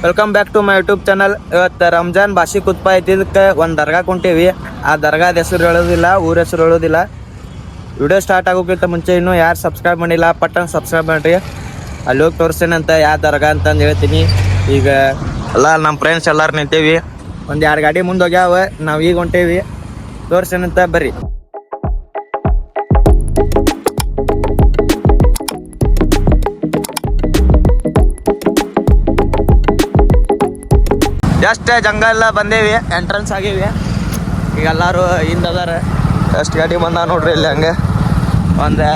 Welcome back to my YouTube channel. ಇವತ್ತು ರಂಜಾನ್ ಬಾಸಿ ಕುತ್ಪ ಐತಿದ್ದಕ್ಕೆ ಒಂದು ದರ್ಗಾ ಕೊಂಟೇವಿ. ಆ ದರ್ಗಾದ ಹೆಸರು ಹೇಳೋದಿಲ್ಲ, ಊರ ಹೆಸರು ಹೇಳೋದಿಲ್ಲ. ವಿಡಿಯೋ ಸ್ಟಾರ್ಟ್ ಆಗೋಕ್ಕಿಂತ ಮುಂಚೆ ಇನ್ನೂ ಯಾರು ಸಬ್ಸ್ಕ್ರೈಬ್ ಮಾಡಿಲ್ಲ ಪಟ್ಟನ್ ಸಬ್ಸ್ಕ್ರೈಬ್ ಮಾಡಿರಿ. ಅಲ್ಲಿ ಹೋಗಿ ತೋರಿಸ್ತೇನಂತ ಯಾವ ದರ್ಗಾ ಅಂತಂದು ಹೇಳ್ತೀನಿ. ಈಗ ಎಲ್ಲ ನಮ್ಮ ಫ್ರೆಂಡ್ಸ್ ಎಲ್ಲರೂ ನಿಂತೇವಿ. ಒಂದು 2 ಗಾಡಿ ಮುಂದೆ ಹೋಗ್ಯಾವ, ನಾವು ಈಗ ಹೊಂಟೇವಿ. ತೋರಿಸ್ತೇನಂತ ಬರ್ರಿ. ಜಸ್ಟ್ ಜಂಗಲ್ ಬಂದೇವಿ, ಎಂಟ್ರೆನ್ಸ್ ಆಗೇವಿ. ಈಗ ಎಲ್ಲರೂ ಹಿಂದದಾರ. ಎಷ್ಟು ಗಾಡಿ ಬಂದ ನೋಡ್ರಿ ಇಲ್ಲಿ. ಹಂಗೆ ಒಂದು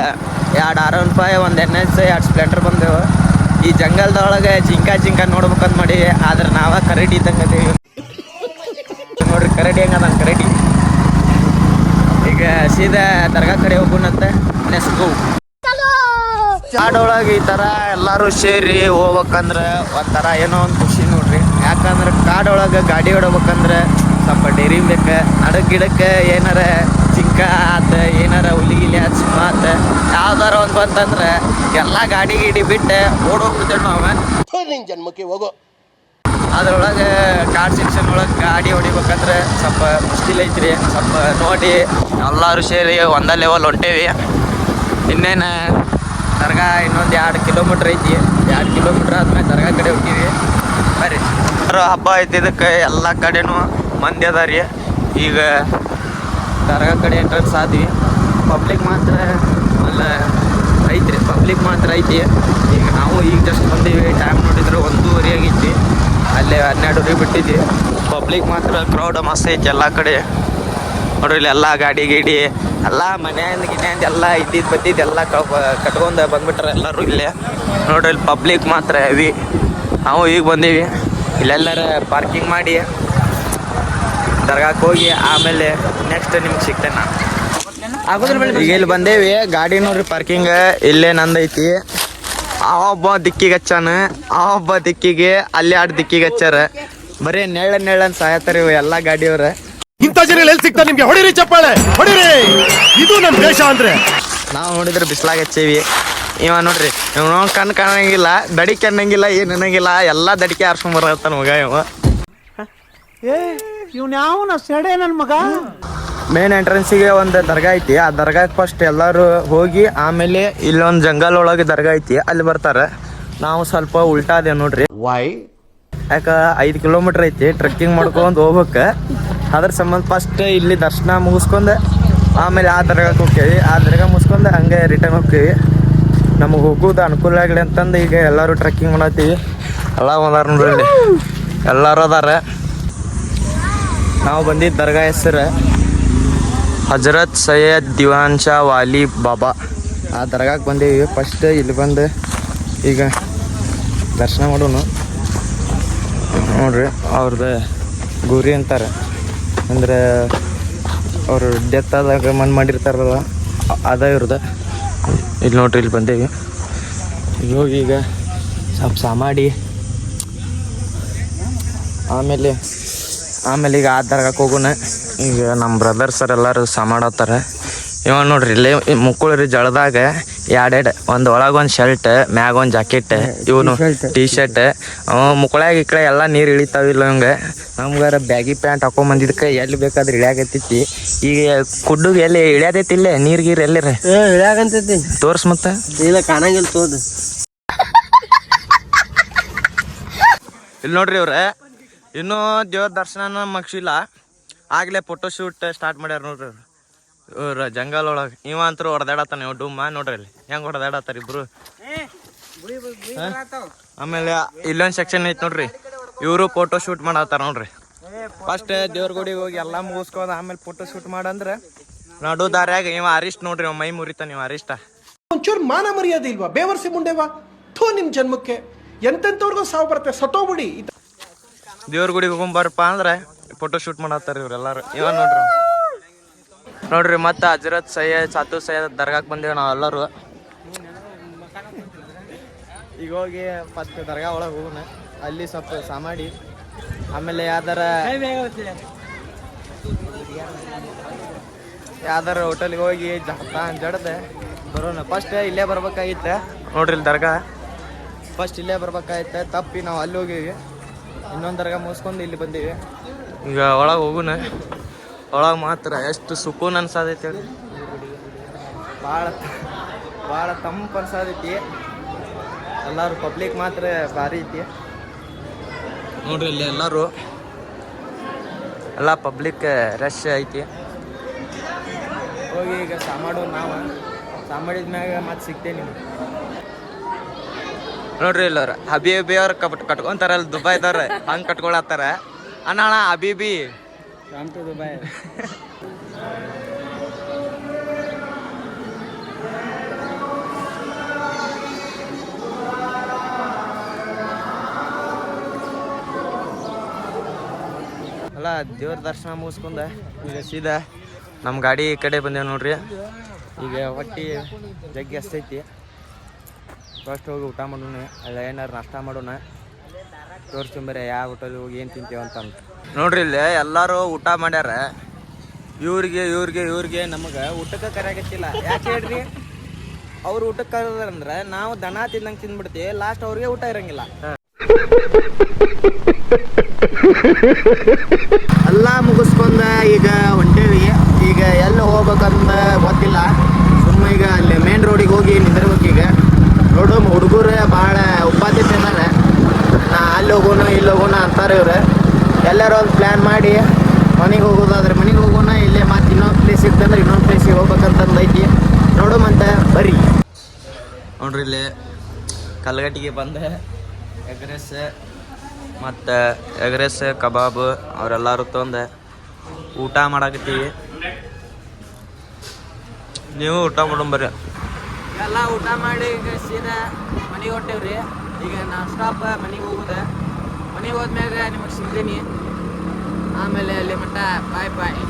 2 R15, ಒಂದು NS, 2 ಸ್ಪ್ಲೆಂಡರ್ ಬಂದೇವು. ಈ ಜಂಗಲ್ದೊಳಗೆ ಜಿಂಕ ನೋಡ್ಬೇಕಂತ ಮಾಡಿ, ಆದ್ರೆ ನಾವ ಕರಡಿ ಇದ್ದಂಗೆ ಅದೇವಿ ನೋಡ್ರಿ. ಕರಡಿ ಹೆಂಗದ ಕರಡಿ. ಈಗ ಸೀದಾ ದರ್ಗಾ ಕಡೆ ಹೋಗೋಣಂತೆ. ನೆಸ್ಗೋ ಕಾಡೊಳಗೆ ಈ ಥರ ಎಲ್ಲರೂ ಸೇರಿ ಹೋಗ್ಬೇಕಂದ್ರೆ ಒಂಥರ ಏನೋ ಒಂದು ಖುಷಿ ನೋಡ್ರಿ. ಯಾಕಂದ್ರೆ ಕಾಡೊಳಗೆ ಗಾಡಿ ಹೊಡ್ಬೇಕಂದ್ರೆ ಸ್ವಲ್ಪ ಡೇರಿ ಬೇಕು. ಗಿಡಕ್ಕೆ ಏನಾರ ಚಿಂಕ ಆತ, ಏನಾರ ಹುಲಿಗಿಲಿ ಆತ, ಸಿಂಹ ಆತ, ಯಾವ್ದಾರ ಒಂದು ಬಂತಂದ್ರೆ ಎಲ್ಲ ಗಾಡಿ ಬಿಟ್ಟು ಓಡೋಗ್ಬಿಡ್ತೇವೆ ನಾವು. ಜನ್ಮಕ್ಕೆ ಹೋಗೋ ಅದ್ರೊಳಗೆ ಕಾಡ್ ಸೆಕ್ಷನ್ ಒಳಗೆ ಗಾಡಿ ಹೊಡಿಬೇಕಂದ್ರೆ ಸ್ವಲ್ಪ ಮುಷ್ಟಿಲ್ ಐತ್ರಿ. ಸ್ವಲ್ಪ ನೋಡಿ ಎಲ್ಲರೂ ಸೇರಿ ಒಂದೇ ಲೆವೆಲ್ ಹೊಂಟೇವಿ. ಇನ್ನೇನು ದರ್ಗಾ ಇನ್ನೊಂದು 2 ಕಿಲೋಮೀಟ್ರ್ ಐತಿ. 2 ಕಿಲೋಮೀಟ್ರ್ ಆದ್ಮೇಲೆ ದರ್ಗಾ ಕಡೆ ಹೋಗ್ತೀವಿ. ಬರ್ರಿ. ಹಬ್ಬ ಐತಿ, ಇದಕ್ಕೆ ಎಲ್ಲ ಕಡೆನೂ ಮಂದಿ ಅದ ರೀ. ಈಗ ದರ್ಗಾ ಕಡೆ ಎಂಟ್ರೆನ್ಸ್ ಆದ್ವಿ. ಪಬ್ಲಿಕ್ ಮಾತ್ರ ಅಲ್ಲ ಐತ್ರಿ, ಪಬ್ಲಿಕ್ ಮಾತ್ರ ಐತಿ. ಈಗ ನಾವು ಈಗ ಜಸ್ಟ್ ಬಂದೀವಿ. ಟೈಮ್ ನೋಡಿದ್ರೆ 1:30 ಆಗೈತಿ. ಅಲ್ಲೇ 12 ಬಿಟ್ಟಿದ್ವಿ. ಪಬ್ಲಿಕ್ ಮಾತ್ರ ಕ್ರೌಡ್ ಮಸ್ತ್ ಐತಿ ಎಲ್ಲ ಕಡೆ ನೋಡ್ರಿ. ಇಲ್ಲಿ ಎಲ್ಲ ಗಾಡಿ ಎಲ್ಲ ಗಿನ್ಯಾಂದ ಎಲ್ಲ ಬಂದಿದ್ದು ಎಲ್ಲ ಕಟ್ಕೊಂಡು ಬಂದ್ಬಿಟ್ರೆ ಎಲ್ಲರೂ ಇಲ್ಲೇ ನೋಡ್ರಿ. ಇಲ್ಲಿ ಪಬ್ಲಿಕ್ ಮಾತ್ರ ಹೆವಿ. ನಾವು ಈಗ ಬಂದೀವಿ. ಇಲ್ಲೆಲ್ಲರ ಪಾರ್ಕಿಂಗ್ ಮಾಡಿ ದರ್ಗಾಕ್ಕೆ ಹೋಗಿ ಆಮೇಲೆ ನೆಕ್ಸ್ಟ್ ನಿಮ್ಗೆ ಸಿಗ್ತೇನೆ ನಾನು. ಈಗ ಇಲ್ಲಿ ಬಂದೇವಿ. ಗಾಡಿ ನೋಡ್ರಿ ಪಾರ್ಕಿಂಗ್ ಇಲ್ಲೇ ನಂದೈತಿ. ಆ ಒಬ್ಬ ದಿಕ್ಕಿಗೆ ಹಚ್ಚಾನ, ಆ ಒಬ್ಬ ದಿಕ್ಕಿಗೆ, ಅಲ್ಲಿ 2 ದಿಕ್ಕಿಗೆ ಹಚ್ಚಾರ. ಬರೀ ನೆಳ್ಳನ್ ಸಾಯತ್ತಾರ ಇವು ಎಲ್ಲ ಗಾಡಿಯವ್ರ. ಇಂಥ ಜನ ಎಲ್ಲಿ ಸಿಗ್ತಾರೆ ನಿಮ್ಗೆ? ಹೊಡಿರಿ ಚಪ್ಪಾಳೆ, ಹೊಡಿರಿ. ಇದು ನಮ್ಮ ದೇಶ ಅಂದ್ರೆ. ನಾವು ನೋಡಿದ್ರೆ ಬಿಸ್ಲಾಗ ಹಚ್ಚೇವಿ. ಇವ ನೋಡ್ರಿ, ಇವ್ ಕಣ್ಣು ಕಾಣಂಗಿಲ್ಲ, ದಡಿಕೆ ಅನ್ನಂಗಿಲ್ಲ, ಏನು ಅನ್ನಂಗಿಲ್ಲ. ಎಲ್ಲ ದಡಿಕೆ ಆರ್ಸ್ಕೊಂಡ್ ಬರತ್ತಾನ ಮಗ ಇವ. ಇವ್ನ ಯಾವ ಸೆಡೆ ನನ್ನ ಮಗ. ಮೇನ್ ಎಂಟ್ರೆನ್ಸಿಗೆ ಒಂದು ದರ್ಗಾ ಐತಿ. ಆ ದರ್ಗಾಕ್ಕೆ ಫಸ್ಟ್ ಎಲ್ಲರೂ ಹೋಗಿ ಆಮೇಲೆ ಇಲ್ಲೊಂದು ಜಂಗಲ್ ಒಳಗೆ ದರ್ಗಾ ಐತಿ, ಅಲ್ಲಿ ಬರ್ತಾರೆ. ನಾವು ಸ್ವಲ್ಪ ಉಲ್ಟಾ ಅದೇವ್ ನೋಡ್ರಿ. ವೈ? ಯಾಕೆ 5 ಕಿಲೋಮೀಟ್ರ್ ಐತಿ, ಟ್ರೆಕ್ಕಿಂಗ್ ಮಾಡ್ಕೊಂಡು ಹೋಗ್ಬೇಕು. ಅದ್ರ ಸಂಬಂಧ ಫಸ್ಟ್ ಇಲ್ಲಿ ದರ್ಶನ ಮುಗಿಸ್ಕೊಂಡು ಆಮೇಲೆ ಆ ದರ್ಗಾಕ್ಕೆ ಹೋಗ್ತೀವಿ. ಆ ದರ್ಗಾ ಮುಗಿಸ್ಕೊಂಡು ಹಂಗೆ ರಿಟರ್ನ್ ಹೋಗ್ತೀವಿ. ನಮಗೆ ಹೋಗೋದು ಅನುಕೂಲ ಆಗಲಿ ಅಂತಂದು ಈಗ ಎಲ್ಲರೂ ಟ್ರೆಕ್ಕಿಂಗ್ ಮಾಡತ್ತೀವಿ. ಎಲ್ಲ ಬಂದಾರ ನೋಡ್ರಿ, ಇಲ್ಲಿ ಎಲ್ಲರೂ ಅದಾರ. ನಾವು ಬಂದಿದ್ದು ದರ್ಗಾ ಹೆಸರು ಹಜರತ್ ಸೈಯದ್ ದಿವಾನ್ ಶಾ ವಾಲಿ ಬಾಬಾ. ಆ ದರ್ಗಾಕ್ಕೆ ಬಂದೀವಿ. ಫಸ್ಟ್ ಇಲ್ಲಿ ಬಂದು ಈಗ ದರ್ಶನ ಮಾಡೋಣ ನೋಡ್ರಿ. ಅವ್ರದ್ದು ಗುರಿ ಅಂತಾರೆ, ಅಂದ್ರೆ ಅವರು ಡೆತ್ ಆದಾಗ ಮಣ್ಣು ಮಾಡಿರ್ತಾರಲ್ಲ ಅದ ಇವ್ರದ್ದು. ಇಲ್ಲಿ ನೋಡ್ರಿ, ಇಲ್ಲಿ ಬಂದೇವಿ. ಇಲ್ಲಿ ಹೋಗಿ ಈಗ ಸ್ವಲ್ಪ ಸಾಮಾಡಿ ಆಮೇಲೆ ಈಗ ಆ ದರ್ಗಾಕ್ಕೆ ಹೋಗೋಣ. ಈಗ ನಮ್ಮ ಬ್ರದರ್ಸರ್ ಎಲ್ಲರೂ ಸಾಮಾಡತ್ತಾರ. ಇವ ನೋಡ್ರಿ ಇಲ್ಲಿ ಮುಕ್ಕುಳ್ರಿ ಜಳದಾಗ 2 ಒಂದು ಒಳಗೊಂದು ಶರ್ಟ್, ಮ್ಯಾಗ ಒಂದು ಜಾಕೆಟ್, ಇವನು ಟೀ ಶರ್ಟ್. ಮುಕ್ಕಳಾಗ ಈ ಕಡೆ ಎಲ್ಲ ನೀರು ಇಳಿತಾವಿಲ್ಲ ಇವಂಗೆ. ನಮ್ಗಾರ ಬ್ಯಾಗಿ ಪ್ಯಾಂಟ್ ಹಾಕೊಂಬಂದಿದ್ದಕ್ಕೆ ಎಲ್ಲಿ ಬೇಕಾದ್ರೆ ಇಳಿಯಾಗತ್ತೈತಿ. ಈಗ ಕುಡ್ಡುಗೆ ಎಲ್ಲಿ ಇಳಿಯೋದೈತಿಲ್ಲ, ನೀರು ಗೀರು ಎಲ್ಲಿರ ಇಳಿಯಾಗಂತೈತಿ. ತೋರ್ಸ್ ಮತ್ತೆ. ಇಲ್ಲ ಕಾಣಂಗಿಲ್ಲ ತೋದು. ಇಲ್ಲಿ ನೋಡ್ರಿ ಇವ್ರೆ ಇನ್ನೂ ದೇವ್ರ ದರ್ಶನ ಮಗ್ಸಿಲ್ಲ, ಆಗಲೇ ಫೋಟೋಶೂಟ್ ಸ್ಟಾರ್ಟ್ ಮಾಡ್ಯಾರ ನೋಡ್ರಿ ಇವ್ರು ಜಂಗಲ್ ಒಳಗೆ. ಇವ ಅಂತೂ ಹೊಡೆದಾಡತ್ತಾನ, ಇವ್ ಡುಮ್ಮ ನೋಡ್ರಿ ಇಲ್ಲಿ ಹೆಂಗೆ ಹೊಡೆದಾಡತ್ತಾರ ಇಬ್ರು. ಆಮೇಲೆ ಇಲ್ಲೊಂದು ಸೆಕ್ಷನ್ ಐತಿ ನೋಡ್ರಿ, ಇವರು ಫೋಟೋ ಶೂಟ್ ಮಾಡತ್ತಾರ ನೋಡ್ರಿ. ಫಸ್ಟ್ ದೇವ್ರ ಗುಡಿಗೆ ಹೋಗಿ ಎಲ್ಲ ಮುಗಿಸ್ಕೊಂಡು ಆಮೇಲೆ ಫೋಟೋ ಶೂಟ್ ಮಾಡಂದ್ರೆ ನಡು ದಾರ್ಯಾಗ ಇವ ಅರಿಸ್ಟ್ ನೋಡ್ರಿ, ಇವ ಮೈ ಮುರಿತಾನ. ಇವ ಅರಿಷ್ಟ ಒಂಚೂರು ಮಾನ ಮರ್ಯಾದೆ ಇಲ್ವಾ? ಬೇವರ್ಸಿ ಮುಂಡೆವಾ ಥೋ ನಿಮ್ ಜನ್ಮಕ್ಕೆ. ಎಂತೆಂತವ್ರಿಗೂ ಸಾವು ಬರುತ್ತೆ, ಸತ್ತೋಗ್ಬಿಡಿ. ದೇವ್ರ ಗುಡಿಗೆ ಹೋಗ್ಬಾರಪ್ಪ ಅಂದ್ರೆ ಫೋಟೋ ಶೂಟ್ ಮಾಡತ್ತಾರ ಇವ್ರೆಲ್ಲರೂ. ಇವ ನೋಡ್ರಿ ಮತ್ತೆ ಹಜರತ್ ಸಾತು ಸೈಯದ್ ದರ್ಗಾಕ್ಕೆ ಬಂದೇವಿ ನಾವೆಲ್ಲರೂ. ಈಗ ಹೋಗಿ ಫಸ್ಟ್ ದರ್ಗಾ ಒಳಗೆ ಹೋಗೋಣ, ಅಲ್ಲಿ ಸ್ವಲ್ಪ ಸಾಮಾಡಿ ಆಮೇಲೆ ಯಾವ್ದಾರ ಹೋಟೆಲ್ಗೆ ಹೋಗಿ ಜಡದೆ ಬರೋಣ. ಫಸ್ಟ್ ಇಲ್ಲೇ ಬರ್ಬೇಕಾಗಿತ್ತೆ ನೋಡ್ರಿ, ಇಲ್ಲಿ ದರ್ಗಾ ಫಸ್ಟ್ ಇಲ್ಲೇ ಬರ್ಬೇಕಾಯ್ತು. ತಪ್ಪಿ ನಾವು ಅಲ್ಲಿ ಹೋಗಿವಿ. ಇನ್ನೊಂದು ದರ್ಗಾ ಮುಗಿಸ್ಕೊಂಡು ಇಲ್ಲಿ ಬಂದೀವಿ. ಈಗ ಒಳಗೆ ಹೋಗುಣ. ಒಳಗೆ ಮಾತ್ರ ಎಷ್ಟು ಸುಕೂನ್ ಅನ್ಸಾದೈತಿ, ಭಾಳ ತಂಪು ಅನ್ಸಾದೈತಿ. ಎಲ್ಲರೂ ಪಬ್ಲಿಕ್ ಮಾತ್ರ ಭಾರಿ ಐತಿ ನೋಡ್ರಿ. ಇಲ್ಲಿ ಎಲ್ಲರೂ ಎಲ್ಲ ಪಬ್ಲಿಕ್ ರಶ್ ಐತಿ. ಹೋಗಿ ಈಗ ಸಾಮಾಡು ನಾವು ಸಾಮಾಡಿದ ಮ್ಯಾಗ ಮತ್ತೆ ಸಿಗ್ತೇವೆ ನಿಮ್ಗೆ. ನೋಡ್ರಿ ಇಲ್ಲವ್ರ ಹಬೀಬಿ ಅವ್ರು ಕಟ್ಕೊಂತಾರಲ್ಲ ದುಬೈದವ್ರ ಹಂಗೆ ಕಟ್ಕೊಳತ್ತಾರ. ಅಣ್ಣ ಹಬೀಬಿ ದುಬೈ. ಅಲ್ಲ ದೇವ್ರ ದರ್ಶನ ಮುಗಿಸ್ಕೊಂಡ ಈಗ ಸೀದಾ ನಮ್ಮ ಗಾಡಿ ಈ ಕಡೆ ಬಂದೇವು ನೋಡ್ರಿ. ಈಗ ಹೊಟ್ಟಿ ಜಗ್ಗಿ ಅಷ್ಟೈತಿ. ಫಸ್ಟ್ ಹೋಗಿ ಊಟ ಮಾಡೋಣ, ಅಲ್ಲ ಏನಾರು ನಾಷ್ಟ ಮಾಡೋಣ. ತೋರಿಸ್ಕೊಂಬರಿ ಯಾವ ಹೋಟೆಲ್ ಹೋಗಿ ಏನು ತಿಂತೀವಿ ಅಂತ ನೋಡ್ರಿ. ಇಲ್ಲಿ ಎಲ್ಲರೂ ಊಟ ಮಾಡ್ಯಾರ. ಇವ್ರಿಗೆ ನಮಗೆ ಊಟಕ್ಕೆ ಕರೆಯಾಗತ್ತಿಲ್ಲ. ಯಾಕೆ ಹೇಳ್ರಿ? ಅವ್ರು ಊಟಕ್ಕೆ ಕರೆದ್ರಂದ್ರೆ ನಾವು ದನ ತಿಂದಂಗೆ ತಿಂದ್ಬಿಡ್ತೀವಿ. ಲಾಸ್ಟ್ ಅವ್ರಿಗೆ ಊಟ ಇರಂಗಿಲ್ಲ. ಎಲ್ಲ ಮುಗಿಸ್ಕೊಂಡ ಈಗ ಹೊಂಟೇವಿ. ಈಗ ಎಲ್ಲಿ ಹೋಗ್ಬೇಕಂತ ಗೊತ್ತಿಲ್ಲ. ಸುಮ್ಮ ಈಗ ಅಲ್ಲಿ ಮೇನ್ ರೋಡಿಗೆ ಹೋಗಿ ನಿಂದಿರ್ಬೇಕು. ಈಗ ನೋಡು ಹುಡುಗರು ಭಾಳ ಉಪಾಧ್ಯಕ್ಷ ನಾ ಅಲ್ಲಿ ಹೋಗೋಣ ಇಲ್ಲಿ ಹೋಗೋಣ ಅಂತಾರೆ ಇವ್ರು. ಎಲ್ಲರೂ ಒಂದು ಪ್ಲ್ಯಾನ್ ಮಾಡಿ ಮನೆಗೆ ಹೋಗೋದಾದ್ರೆ ಮನೆಗೆ ಹೋಗೋಣ, ಇಲ್ಲೇ ಮತ್ತೆ ಇನ್ನೊಂದು ಪ್ಲೇಸ್ ಇರ್ತಂದ್ರೆ ಇನ್ನೊಂದು ಪ್ಲೇಸಿಗೆ ಹೋಗ್ಬೇಕಂತಂದು ಐತಿ. ನೋಡುಮಂತ ಬರ್ರಿ. ನೋಡ್ರಿ ಇಲ್ಲಿ ಕಲ್ಗಟ್ಟಿಗೆ ಬಂದೆ ಎಗ್ ರೈಸ್ ಕಬಾಬ್ ಅವರೆಲ್ಲರೂ ತೊಂದೆ ಊಟ ಮಾಡಾಕತ್ತೀವಿ. ನೀವು ಊಟ ಮಾಡೋಂಬರ್ರಿ. ಎಲ್ಲ ಊಟ ಮಾಡಿ ಈಗ ಸೀದಾ ಮನೆಗೆ ಹೊಂಟೇವ್ರಿ. ಈಗ ನಾವು ಸ್ಟಾಪ್ ಮನೆಗೆ ಹೋಗುದ. ಮನೆಗೆ ಹೋದ್ಮ್ಯಾಗ ನಿಮಗೆ ಸಿಗ್ತೀನಿ. ಆಮೇಲೆ ಅಲ್ಲಿ ಮಟ್ಟ ಬಾಯ್.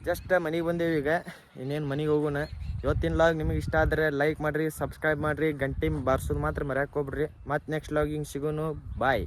ಜಸ್ಟ್ ಮನೆಗೆ ಬಂದೇವಿ. ಈಗ ಇನ್ನೇನು ಮನೆಗೆ ಹೋಗೋಣ. ಇವತ್ತಿನ ಲಾಗ್ ನಿಮಗೆ ಇಷ್ಟ ಆದರೆ ಲೈಕ್ ಮಾಡಿರಿ, ಸಬ್ಸ್ಕ್ರೈಬ್ ಮಾಡಿರಿ, ಗಂಟೆ ಬಾರಿಸೋದು ಮಾತ್ರ ಮರ್ಯಾಕೆ ಹೋಗ್ಬಿಡ್ರಿ. ಮತ್ತು ನೆಕ್ಸ್ಟ್ ಲಾಗಿಂಗ್ ಸಿಗೋನು. ಬಾಯ್.